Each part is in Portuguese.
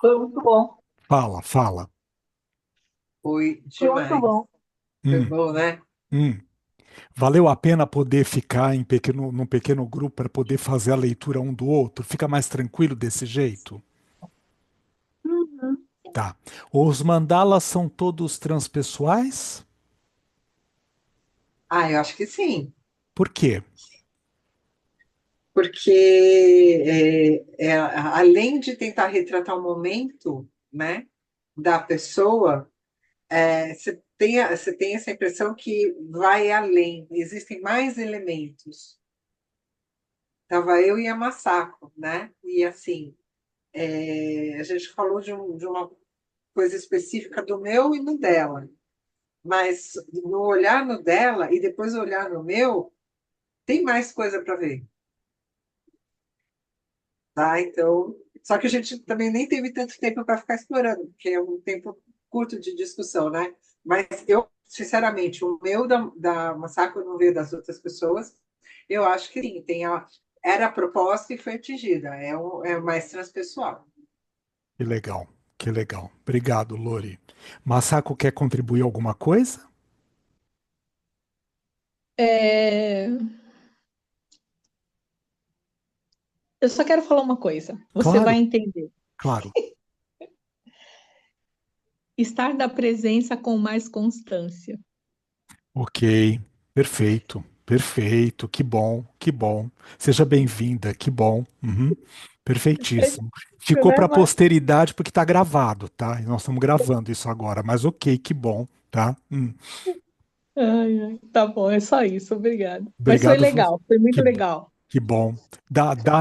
Foi muito bom. Fala, fala. Foi Foi muito demais. bom. Foi Hum, bom, né? hum. Valeu a pena poder ficar num pequeno grupo para poder fazer a leitura um do outro? Fica mais tranquilo desse jeito? Uhum. Tá. Os mandalas são todos transpessoais? Ah, eu acho que sim. Por quê? Porque além de tentar retratar o momento, né, da pessoa, você tem essa impressão que vai além, existem mais elementos. Tava eu e a Masako, né? E assim, a gente falou de uma coisa específica do meu e no dela, mas no olhar no dela e depois olhar no meu, tem mais coisa para ver. Tá? Então, só que a gente também nem teve tanto tempo para ficar explorando, porque é um tempo curto de discussão, né? Mas eu, sinceramente, o meu da Massacre não veio das outras pessoas, eu acho que sim, era a proposta e foi atingida, é mais transpessoal. Que legal, que legal. Obrigado, Lori. Masako quer contribuir alguma coisa? É, Eu só quero falar uma coisa. Você vai Claro, entender. claro. Estar da presença com mais constância. Ok, perfeito, perfeito. Que bom, que bom. Seja bem-vinda, que bom. Uhum, perfeitíssimo. Ficou Né? para a posteridade porque está gravado, tá? E nós estamos gravando isso agora, mas ok, que bom, tá? Ai, ai, tá bom, é só isso. Obrigada. Mas foi Obrigado. legal, foi muito Que, legal. que bom.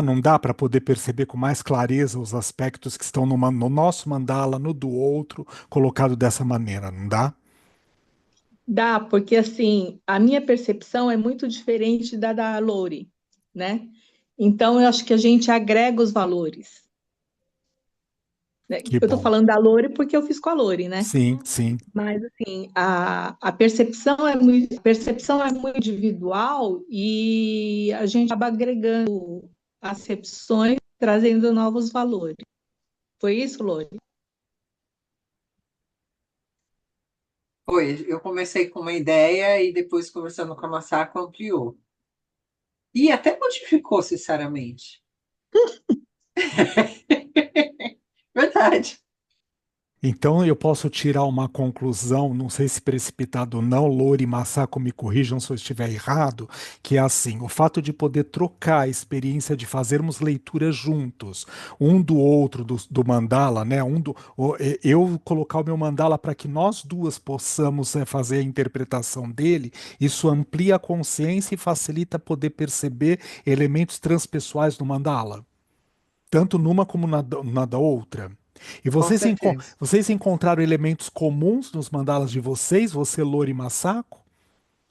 Não dá para poder perceber com mais clareza os aspectos que estão no nosso mandala, no do outro, colocado dessa maneira, não dá? Dá, porque assim, a minha percepção é muito diferente da Lori, né? Então, eu acho que a gente agrega os valores, né? Que Eu tô bom. falando da Lori porque eu fiz com a Lori, né? Sim, sim. Mas assim, a percepção é muito individual e a gente acaba agregando acepções, trazendo novos valores. Foi isso, Lori? Foi, eu comecei com uma ideia e depois, conversando com a Massako, ampliou. E até modificou, sinceramente. Verdade. Então eu posso tirar uma conclusão, não sei se precipitado ou não, Loura e Masako me corrijam se eu estiver errado, que é assim, o fato de poder trocar a experiência de fazermos leituras juntos, um do outro, do mandala, né? Eu colocar o meu mandala para que nós duas possamos fazer a interpretação dele, isso amplia a consciência e facilita poder perceber elementos transpessoais do mandala tanto numa como na da outra. E Com certeza. vocês encontraram elementos comuns nos mandalas de vocês, você, Lori e Masako?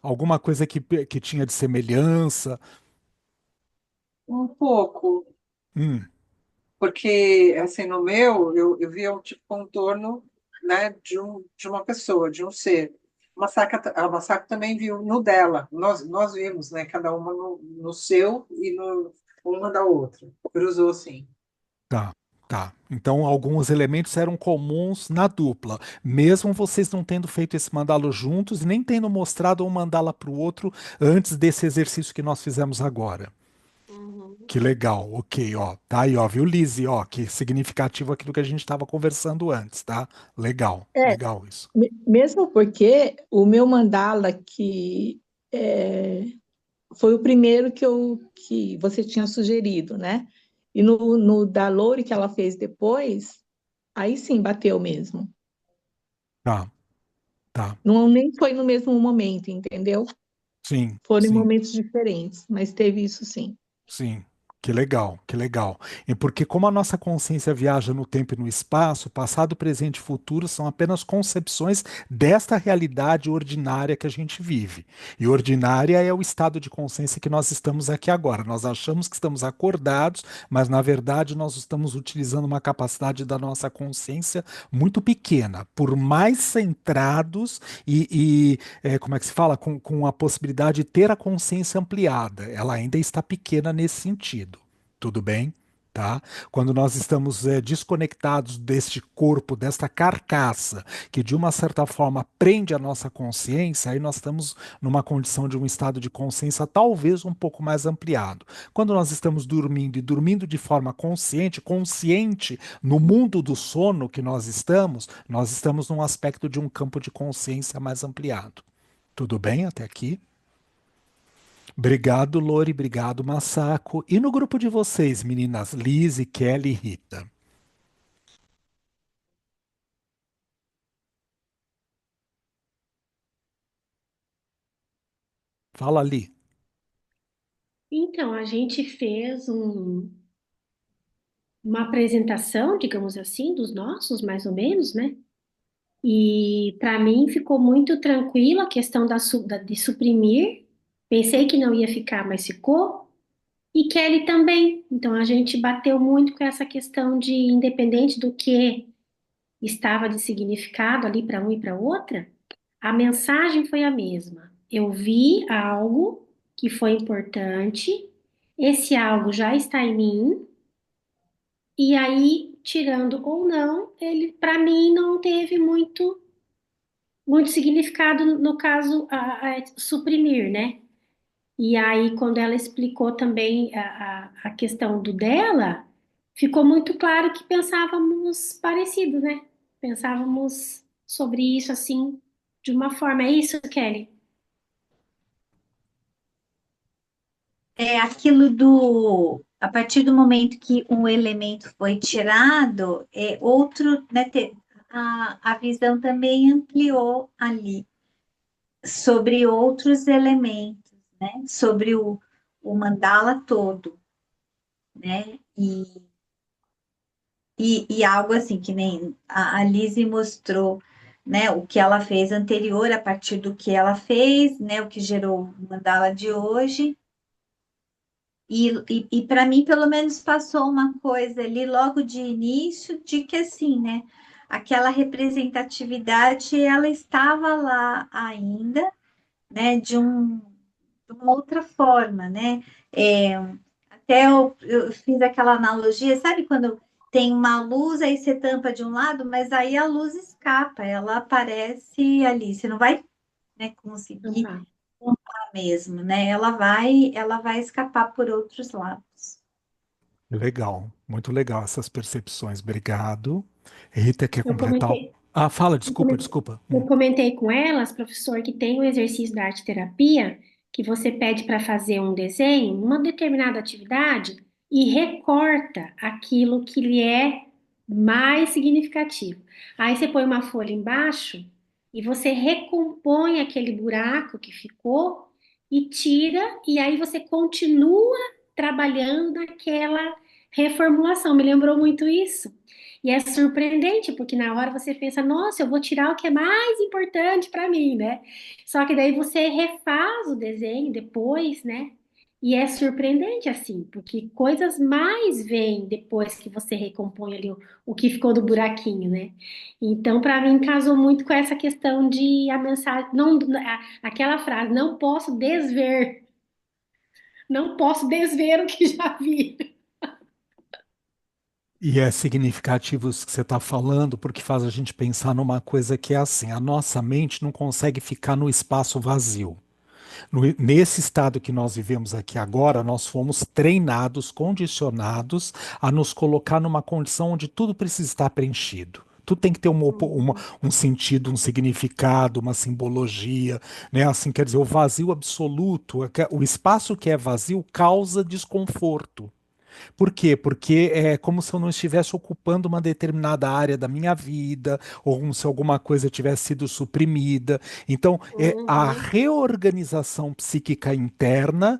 Alguma coisa que tinha de semelhança? Um pouco. Hum, Porque, assim, no meu, eu via um tipo contorno, né, de uma pessoa, de um ser. A Masaka também viu no dela. Nós vimos, né, cada uma no seu e no uma da outra. Cruzou, sim. tá, tá. Então, alguns elementos eram comuns na dupla, mesmo vocês não tendo feito esse mandala juntos e nem tendo mostrado um mandala para o outro antes desse exercício que nós fizemos agora. Uhum. Que legal, ok, ó, tá aí, ó, viu, Lizzie, ó, que significativo aquilo que a gente estava conversando antes, tá? Legal, É, legal isso. mesmo porque o meu mandala é, foi o primeiro que você tinha sugerido, né? E no da Lori que ela fez depois, aí sim bateu mesmo. Tá, tá, Não, nem foi no mesmo momento, entendeu? sim, Foram em sim. momentos diferentes, mas teve isso sim. Sim, que legal, que legal. E porque como a nossa consciência viaja no tempo e no espaço, passado, presente e futuro são apenas concepções desta realidade ordinária que a gente vive. E ordinária é o estado de consciência que nós estamos aqui agora. Nós achamos que estamos acordados, mas na verdade nós estamos utilizando uma capacidade da nossa consciência muito pequena. Por mais centrados como é que se fala? Com a possibilidade de ter a consciência ampliada. Ela ainda está pequena nesse sentido. Tudo bem? Tá? Quando nós estamos desconectados deste corpo, desta carcaça, que de uma certa forma prende a nossa consciência, aí nós estamos numa condição de um estado de consciência talvez um pouco mais ampliado. Quando nós estamos dormindo e dormindo de forma consciente, consciente no mundo do sono que nós estamos num aspecto de um campo de consciência mais ampliado. Tudo bem até aqui? Obrigado, Lori. Obrigado, Masako. E no grupo de vocês, meninas Lizzie, Kelly e Rita? Fala ali. Então, a gente fez uma apresentação, digamos assim, dos nossos, mais ou menos, né? E para mim ficou muito tranquila a questão de suprimir. Pensei que não ia ficar, mas ficou. E Kelly também. Então a gente bateu muito com essa questão de, independente do que estava de significado ali para um e para outra, a mensagem foi a mesma. Eu vi algo que foi importante, esse algo já está em mim, e aí, tirando ou não, ele para mim não teve muito significado no caso a suprimir, né? E aí, quando ela explicou também a questão do dela, ficou muito claro que pensávamos parecido, né? Pensávamos sobre isso assim, de uma forma. É isso, Kelly? É aquilo a partir do momento que um elemento foi tirado, outro, né, a visão também ampliou ali sobre outros elementos, né, sobre o mandala todo, né, e algo assim que nem a Lizzie mostrou, né, o que ela fez anterior a partir do que ela fez, né, o que gerou o mandala de hoje. E para mim, pelo menos, passou uma coisa ali logo de início, de que assim, né? Aquela representatividade, ela estava lá ainda, né? De uma outra forma, né? É, até eu fiz aquela analogia, sabe quando tem uma luz, aí você tampa de um lado, mas aí a luz escapa, ela aparece ali, você não vai, né, Então conseguir tá. mesmo, né? Ela vai escapar por outros lados. Legal, muito legal essas percepções. Obrigado. Rita quer Eu completar? comentei, Ah, fala, eu desculpa, comentei, desculpa. eu comentei com elas, professor, que tem um exercício da arte terapia que você pede para fazer um desenho, uma determinada atividade, e recorta aquilo que lhe é mais significativo. Aí você põe uma folha embaixo e você recompõe aquele buraco que ficou e tira, e aí você continua trabalhando naquela reformulação. Me lembrou muito isso. E é surpreendente, porque na hora você pensa, nossa, eu vou tirar o que é mais importante para mim, né? Só que daí você refaz o desenho depois, né? E é surpreendente assim, porque coisas mais vêm depois que você recompõe ali o que ficou do buraquinho, né? Então, para mim, casou muito com essa questão de a mensagem, não, aquela frase, não posso desver, não posso desver o que já vi. E é significativo isso que você está falando, porque faz a gente pensar numa coisa que é assim: a nossa mente não consegue ficar no espaço vazio. Nesse estado que nós vivemos aqui agora, nós fomos treinados, condicionados a nos colocar numa condição onde tudo precisa estar preenchido. Tudo tem que ter um sentido, um significado, uma simbologia, né? Assim, quer dizer, o vazio absoluto, o espaço que é vazio causa desconforto. Por quê? Porque é como se eu não estivesse ocupando uma determinada área da minha vida, ou como se alguma coisa tivesse sido suprimida. Então, a Uhum. reorganização psíquica interna,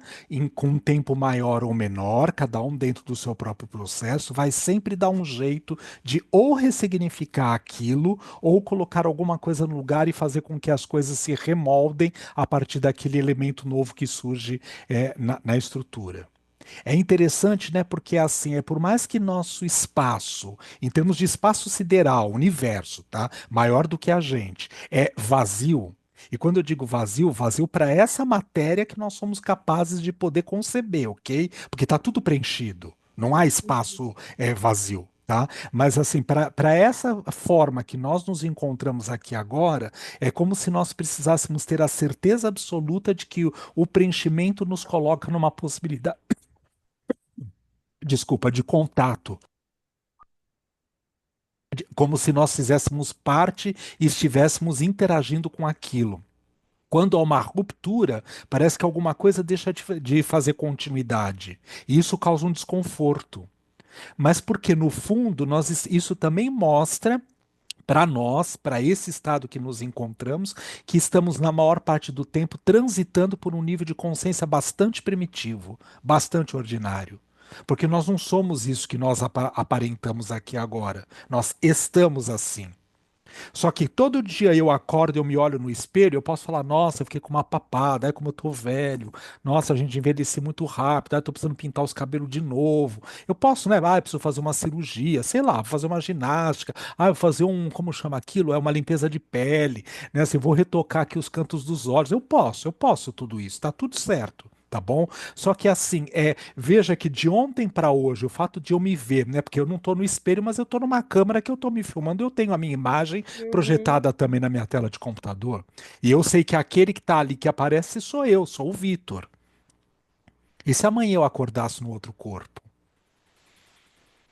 com um tempo maior ou menor, cada um dentro do seu próprio processo, vai sempre dar um jeito de ou ressignificar aquilo, ou colocar alguma coisa no lugar e fazer com que as coisas se remoldem a partir daquele elemento novo que surge na estrutura. É interessante, né? Porque assim, por mais que nosso espaço, em termos de espaço sideral, universo, tá? Maior do que a gente, é vazio. E quando eu digo vazio, vazio para essa matéria que nós somos capazes de poder conceber, ok? Porque está tudo preenchido. Não há espaço vazio. Tá? Mas assim, para essa forma que nós nos encontramos aqui agora, é como se nós precisássemos ter a certeza absoluta de que o preenchimento nos coloca numa possibilidade, desculpa, de contato, como se nós fizéssemos parte e estivéssemos interagindo com aquilo. Quando há uma ruptura, parece que alguma coisa deixa de fazer continuidade. E isso causa um desconforto. Mas porque, no fundo, isso também mostra para nós, para esse estado que nos encontramos, que estamos, na maior parte do tempo, transitando por um nível de consciência bastante primitivo, bastante ordinário. Porque nós não somos isso que nós aparentamos aqui agora. Nós estamos assim. Só que todo dia eu acordo, eu me olho no espelho, eu posso falar, nossa, eu fiquei com uma papada, é como eu tô velho, nossa, a gente envelhece muito rápido, eu tô precisando pintar os cabelos de novo. Eu posso, né? Ah, eu preciso fazer uma cirurgia, sei lá, vou fazer uma ginástica, ah, eu vou fazer como chama aquilo? É uma limpeza de pele, né? Assim, vou retocar aqui os cantos dos olhos. Eu posso tudo isso, tá tudo certo. Tá bom? Só que assim, veja que de ontem para hoje, o fato de eu me ver, né? Porque eu não tô no espelho, mas eu tô numa câmera que eu tô me filmando, eu tenho a minha imagem Uhum. projetada também na minha tela de computador. E eu sei que aquele que tá ali que aparece sou eu, sou o Vitor. E se amanhã eu acordasse no outro corpo?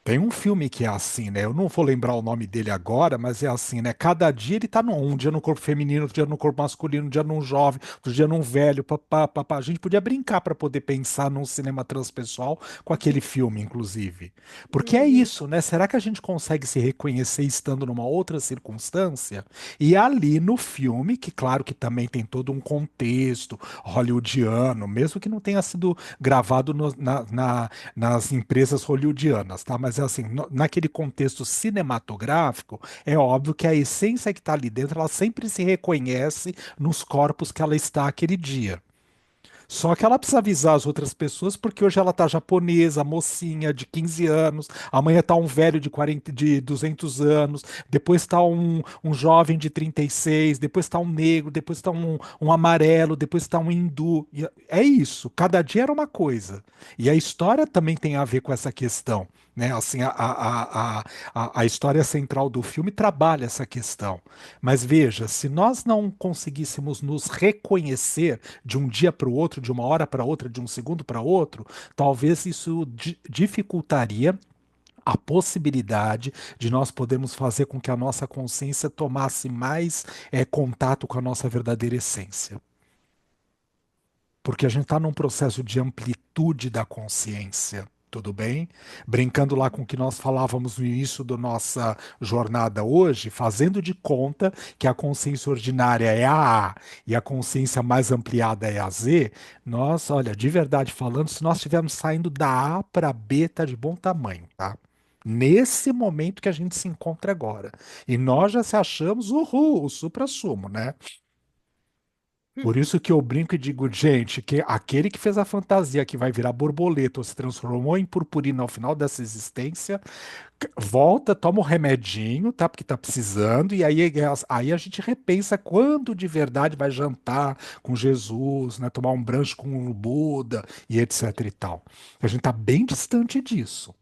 Tem um filme que é assim, né? Eu não vou lembrar o nome dele agora, mas é assim, né? Cada dia ele tá um dia no corpo feminino, outro dia no corpo masculino, um dia num jovem, outro dia num velho, papá, papá. A gente podia brincar para poder pensar num cinema transpessoal com aquele filme, inclusive. Porque é Uhum. isso, né? Será que a gente consegue se reconhecer estando numa outra circunstância? E ali no filme, que claro que também tem todo um contexto hollywoodiano, mesmo que não tenha sido gravado nas empresas hollywoodianas, tá? Mas assim, naquele contexto cinematográfico, é óbvio que a essência que está ali dentro, ela sempre se reconhece nos corpos que ela está aquele dia. Só que ela precisa avisar as outras pessoas, porque hoje ela tá japonesa, mocinha de 15 anos, amanhã tá um velho de 40, de 200 anos, depois tá um jovem de 36, depois tá um negro, depois tá um amarelo, depois tá um hindu. E é isso, cada dia era uma coisa. E a história também tem a ver com essa questão. Né? Assim, a história central do filme trabalha essa questão. Mas veja, se nós não conseguíssemos nos reconhecer de um dia para o outro, de uma hora para outra, de um segundo para outro, talvez isso dificultaria a possibilidade de nós podermos fazer com que a nossa consciência tomasse mais contato com a nossa verdadeira essência. Porque a gente está num processo de amplitude da consciência. Tudo bem? Brincando lá com o que nós falávamos no início da nossa jornada hoje, fazendo de conta que a consciência ordinária é a A e a consciência mais ampliada é a Z, nós, olha, de verdade falando, se nós estivermos saindo da A para B, tá de bom tamanho, tá? Nesse momento que a gente se encontra agora. E nós já se achamos, o supra-sumo, né? Por isso que eu brinco e digo, gente, que aquele que fez a fantasia que vai virar borboleta ou se transformou em purpurina ao final dessa existência, volta, toma o remedinho, tá? Porque tá precisando, e aí a gente repensa quando de verdade vai jantar com Jesus, né? Tomar um brunch com o Buda e etc e tal. A gente tá bem distante disso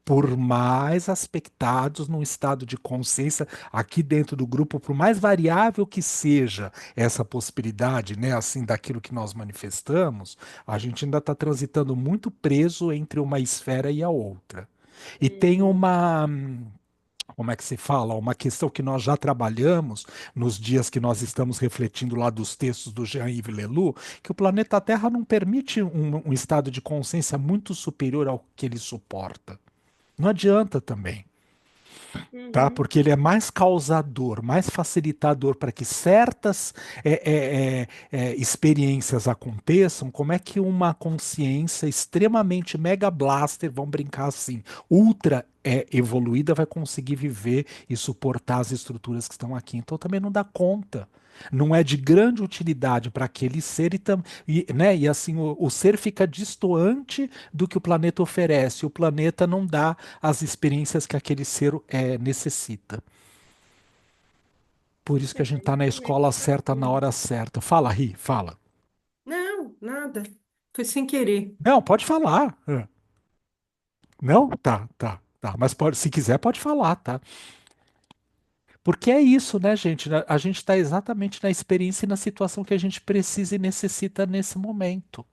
por mais aspectados num estado de consciência aqui dentro do grupo, por mais variável que seja essa possibilidade, né, assim, daquilo que nós manifestamos, a gente ainda está transitando muito preso entre uma esfera e a outra. E tem Uhum. como é que se fala? Uma questão que nós já trabalhamos nos dias que nós estamos refletindo lá dos textos do Jean-Yves Leloup, que o planeta Terra não permite um estado de consciência muito superior ao que ele suporta. Não adianta também, tá? Uhum. Porque ele é mais causador, mais facilitador para que certas experiências aconteçam. Como é que uma consciência extremamente mega blaster, vamos brincar assim, ultra evoluída, vai conseguir viver e suportar as estruturas que estão aqui? Então também não dá conta. Não é de grande utilidade para aquele ser né, e assim o ser fica distoante do que o planeta oferece. O planeta não dá as experiências que aquele ser necessita. Por isso que a gente está na escola certa na hora certa. Fala, Ri, fala. Não, nada. Foi sem querer. Não, pode falar. Não? Tá, tá, tá. Mas se quiser, pode falar, tá? Porque é isso, né, gente? A gente está exatamente na experiência e na situação que a gente precisa e necessita nesse momento.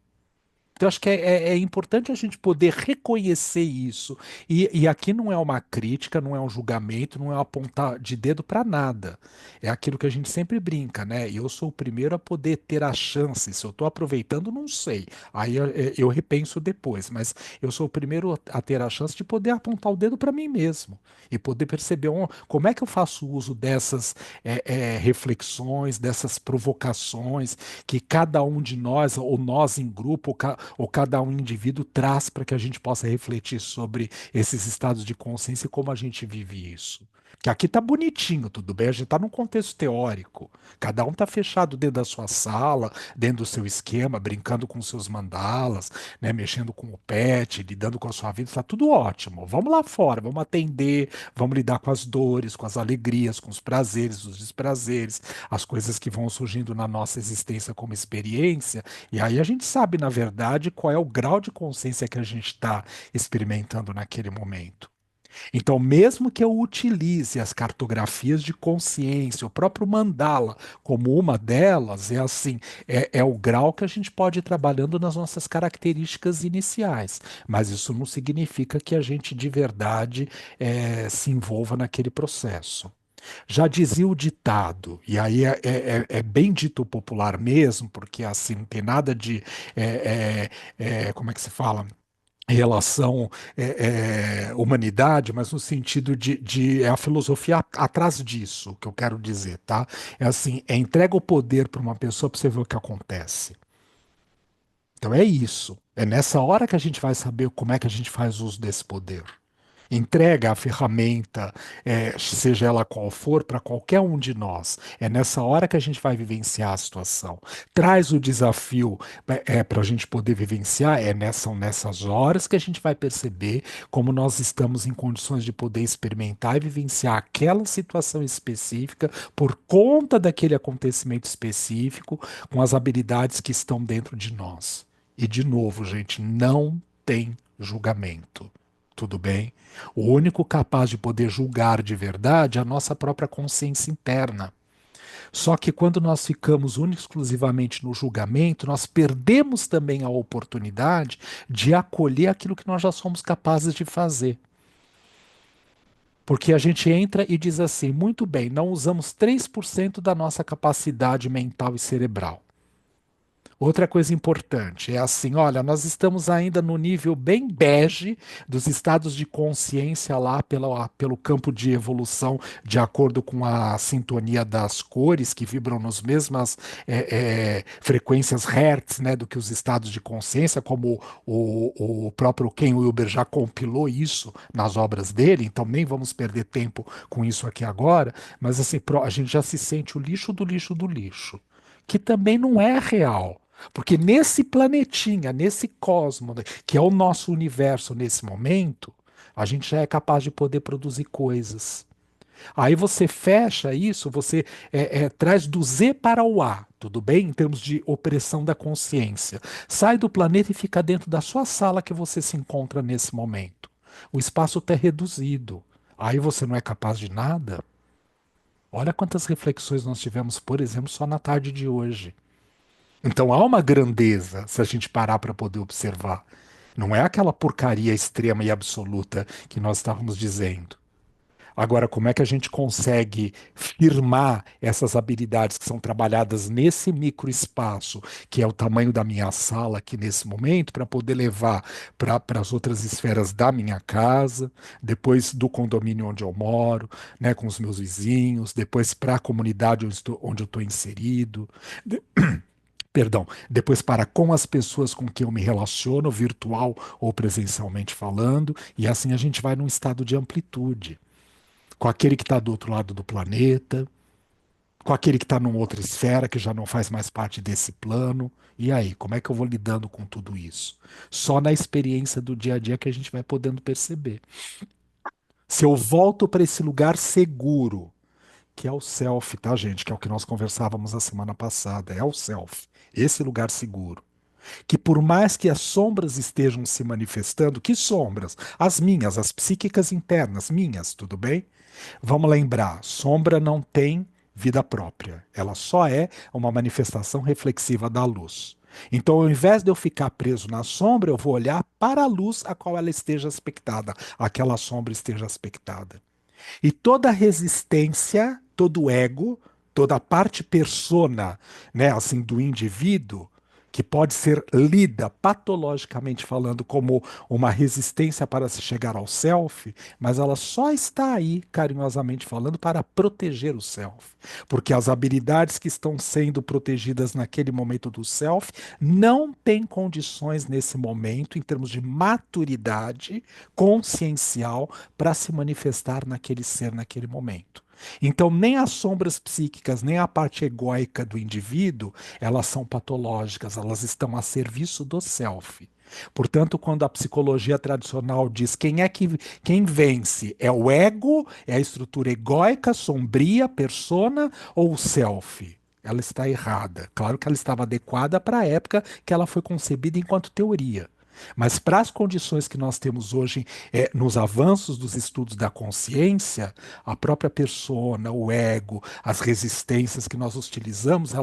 Então, eu acho que é importante a gente poder reconhecer isso. E aqui não é uma crítica, não é um julgamento, não é um apontar de dedo para nada. É aquilo que a gente sempre brinca, né? Eu sou o primeiro a poder ter a chance. Se eu estou aproveitando, não sei. Aí eu repenso depois. Mas eu sou o primeiro a ter a chance de poder apontar o dedo para mim mesmo. E poder perceber como é que eu faço uso dessas reflexões, dessas provocações que cada um de nós, ou nós em grupo, ou cada um indivíduo traz para que a gente possa refletir sobre esses estados de consciência e como a gente vive isso. Que aqui tá bonitinho, tudo bem? A gente tá num contexto teórico. Cada um tá fechado dentro da sua sala, dentro do seu esquema, brincando com seus mandalas, né, mexendo com o pet, lidando com a sua vida, tá tudo ótimo. Vamos lá fora, vamos atender, vamos lidar com as dores, com as alegrias, com os prazeres, os desprazeres, as coisas que vão surgindo na nossa existência como experiência, e aí a gente sabe, na verdade, qual é o grau de consciência que a gente está experimentando naquele momento. Então, mesmo que eu utilize as cartografias de consciência, o próprio mandala, como uma delas, é assim, é o grau que a gente pode ir trabalhando nas nossas características iniciais. Mas isso não significa que a gente de verdade se envolva naquele processo. Já dizia o ditado, e aí é bem dito popular mesmo, porque assim não tem nada de, como é que se fala? Relação humanidade, mas no sentido é a filosofia atrás disso que eu quero dizer, tá? É assim, entrega o poder para uma pessoa para você ver o que acontece. Então é isso. É nessa hora que a gente vai saber como é que a gente faz uso desse poder. Entrega a ferramenta, seja ela qual for, para qualquer um de nós. É nessa hora que a gente vai vivenciar a situação. Traz o desafio para a gente poder vivenciar, são nessas horas que a gente vai perceber como nós estamos em condições de poder experimentar e vivenciar aquela situação específica por conta daquele acontecimento específico, com as habilidades que estão dentro de nós. E, de novo, gente, não tem julgamento. Tudo bem? O único capaz de poder julgar de verdade é a nossa própria consciência interna. Só que quando nós ficamos única e exclusivamente no julgamento, nós perdemos também a oportunidade de acolher aquilo que nós já somos capazes de fazer. Porque a gente entra e diz assim: muito bem, não usamos 3% da nossa capacidade mental e cerebral. Outra coisa importante é assim, olha, nós estamos ainda no nível bem bege dos estados de consciência lá pelo campo de evolução, de acordo com a sintonia das cores que vibram nas mesmas frequências Hertz, né, do que os estados de consciência, como o próprio Ken Wilber já compilou isso nas obras dele, então nem vamos perder tempo com isso aqui agora, mas assim, a gente já se sente o lixo do lixo do lixo, que também não é real. Porque nesse planetinha, nesse cosmo, né, que é o nosso universo nesse momento, a gente já é capaz de poder produzir coisas. Aí você fecha isso, você traz do Z para o A, tudo bem? Em termos de opressão da consciência. Sai do planeta e fica dentro da sua sala que você se encontra nesse momento. O espaço está reduzido. Aí você não é capaz de nada? Olha quantas reflexões nós tivemos, por exemplo, só na tarde de hoje. Então há uma grandeza se a gente parar para poder observar. Não é aquela porcaria extrema e absoluta que nós estávamos dizendo. Agora, como é que a gente consegue firmar essas habilidades que são trabalhadas nesse microespaço, que é o tamanho da minha sala aqui nesse momento, para poder levar para as outras esferas da minha casa, depois do condomínio onde eu moro, né, com os meus vizinhos, depois para a comunidade onde eu estou inserido. Perdão, depois para com as pessoas com quem eu me relaciono, virtual ou presencialmente falando, e assim a gente vai num estado de amplitude, com aquele que está do outro lado do planeta, com aquele que está numa outra esfera que já não faz mais parte desse plano. E aí, como é que eu vou lidando com tudo isso? Só na experiência do dia a dia que a gente vai podendo perceber. Se eu volto para esse lugar seguro, que é o self, tá, gente? Que é o que nós conversávamos a semana passada, é o self, esse lugar seguro. Que por mais que as sombras estejam se manifestando, que sombras? As minhas, as psíquicas internas, minhas, tudo bem? Vamos lembrar, sombra não tem vida própria, ela só é uma manifestação reflexiva da luz. Então, ao invés de eu ficar preso na sombra, eu vou olhar para a luz a qual ela esteja aspectada, aquela sombra esteja aspectada. E toda resistência, todo ego, toda a parte persona, né, assim, do indivíduo, que pode ser lida patologicamente falando como uma resistência para se chegar ao self, mas ela só está aí, carinhosamente falando, para proteger o self. Porque as habilidades que estão sendo protegidas naquele momento do self não têm condições nesse momento, em termos de maturidade consciencial, para se manifestar naquele ser, naquele momento. Então, nem as sombras psíquicas, nem a parte egóica do indivíduo, elas são patológicas, elas estão a serviço do self. Portanto, quando a psicologia tradicional diz quem vence é o ego, é a estrutura egóica, sombria, persona ou o self? Ela está errada. Claro que ela estava adequada para a época que ela foi concebida enquanto teoria. Mas para as condições que nós temos hoje, nos avanços dos estudos da consciência, a própria persona, o ego, as resistências que nós utilizamos,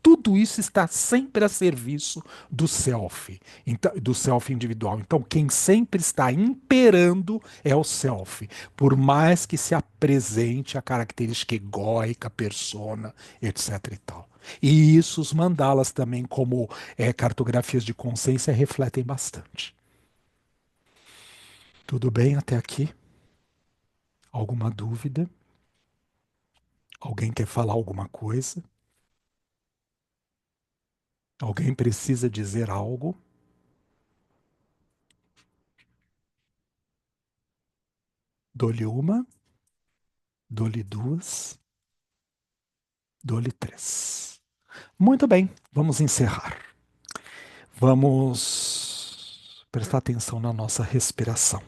tudo isso está sempre a serviço do self, então, do self individual. Então, quem sempre está imperando é o self, por mais que se apresente a característica egóica, persona, etc. e tal. E isso os mandalas também, como cartografias de consciência, refletem bastante. Tudo bem até aqui? Alguma dúvida? Alguém quer falar alguma coisa? Alguém precisa dizer algo? Dou-lhe uma, dou-lhe duas, dou-lhe três. Muito bem, vamos encerrar. Vamos prestar atenção na nossa respiração.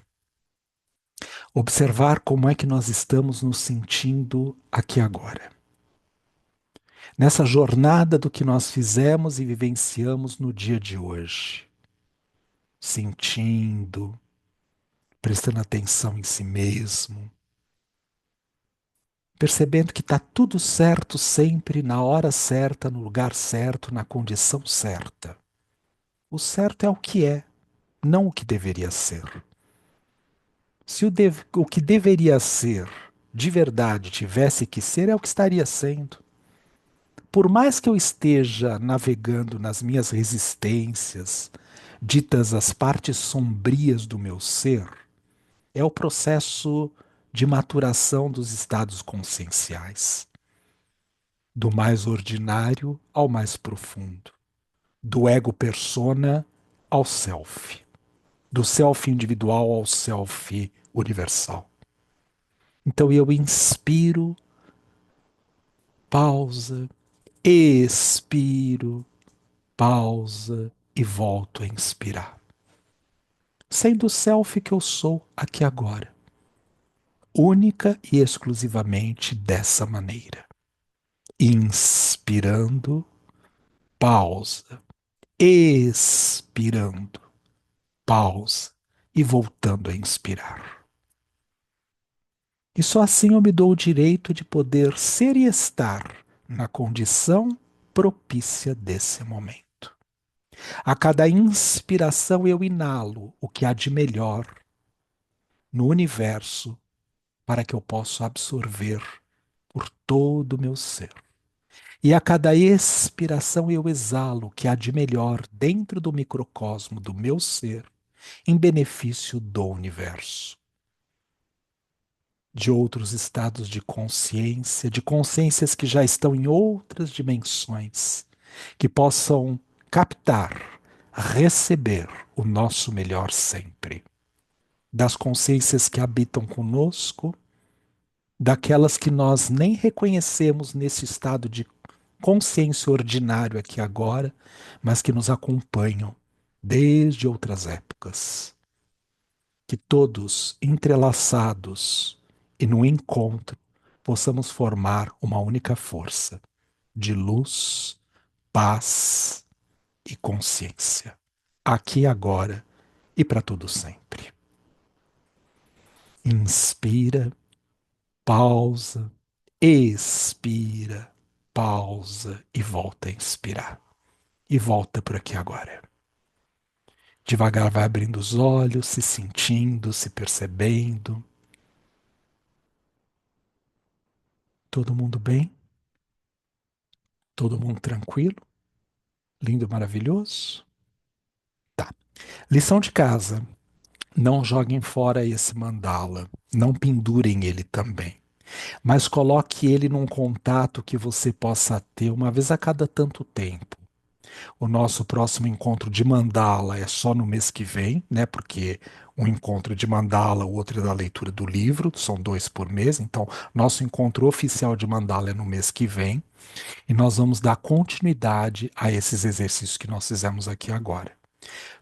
Observar como é que nós estamos nos sentindo aqui agora. Nessa jornada do que nós fizemos e vivenciamos no dia de hoje. Sentindo, prestando atenção em si mesmo, percebendo que está tudo certo sempre, na hora certa, no lugar certo, na condição certa. O certo é o que é, não o que deveria ser. Se o que deveria ser, de verdade, tivesse que ser, é o que estaria sendo. Por mais que eu esteja navegando nas minhas resistências, ditas as partes sombrias do meu ser, é o processo de maturação dos estados conscienciais, do mais ordinário ao mais profundo, do ego persona ao self, do self individual ao self universal. Então eu inspiro, pausa, expiro, pausa e volto a inspirar. Sendo o self que eu sou aqui agora, única e exclusivamente dessa maneira. Inspirando, pausa, expirando, pausa e voltando a inspirar. E só assim eu me dou o direito de poder ser e estar na condição propícia desse momento. A cada inspiração eu inalo o que há de melhor no universo para que eu possa absorver por todo o meu ser. E a cada expiração eu exalo o que há de melhor dentro do microcosmo do meu ser, em benefício do universo. De outros estados de consciência, de consciências que já estão em outras dimensões, que possam captar, receber o nosso melhor sempre. Das consciências que habitam conosco, daquelas que nós nem reconhecemos nesse estado de consciência ordinário aqui agora, mas que nos acompanham desde outras épocas. Que todos, entrelaçados e no encontro, possamos formar uma única força de luz, paz e consciência, aqui e agora e para todo sempre. Inspira, pausa, expira, pausa e volta a inspirar. E volta por aqui agora. Devagar vai abrindo os olhos, se sentindo, se percebendo. Todo mundo bem? Todo mundo tranquilo? Lindo, maravilhoso? Tá. Lição de casa. Não joguem fora esse mandala. Não pendurem ele também. Mas coloque ele num contato que você possa ter uma vez a cada tanto tempo. O nosso próximo encontro de mandala é só no mês que vem, né? Porque um encontro de mandala, o outro é da leitura do livro, são 2 por mês. Então, nosso encontro oficial de mandala é no mês que vem. E nós vamos dar continuidade a esses exercícios que nós fizemos aqui agora.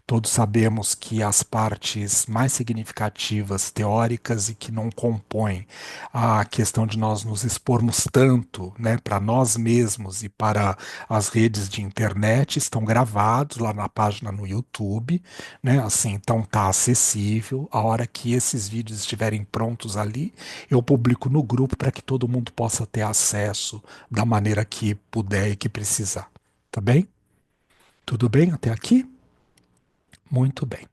Todos sabemos que as partes mais significativas, teóricas e que não compõem a questão de nós nos expormos tanto, né, para nós mesmos e para as redes de internet estão gravados lá na página no YouTube, né? Assim, então tá acessível. A hora que esses vídeos estiverem prontos ali, eu publico no grupo para que todo mundo possa ter acesso da maneira que puder e que precisar. Tá bem? Tudo bem até aqui? Muito bem.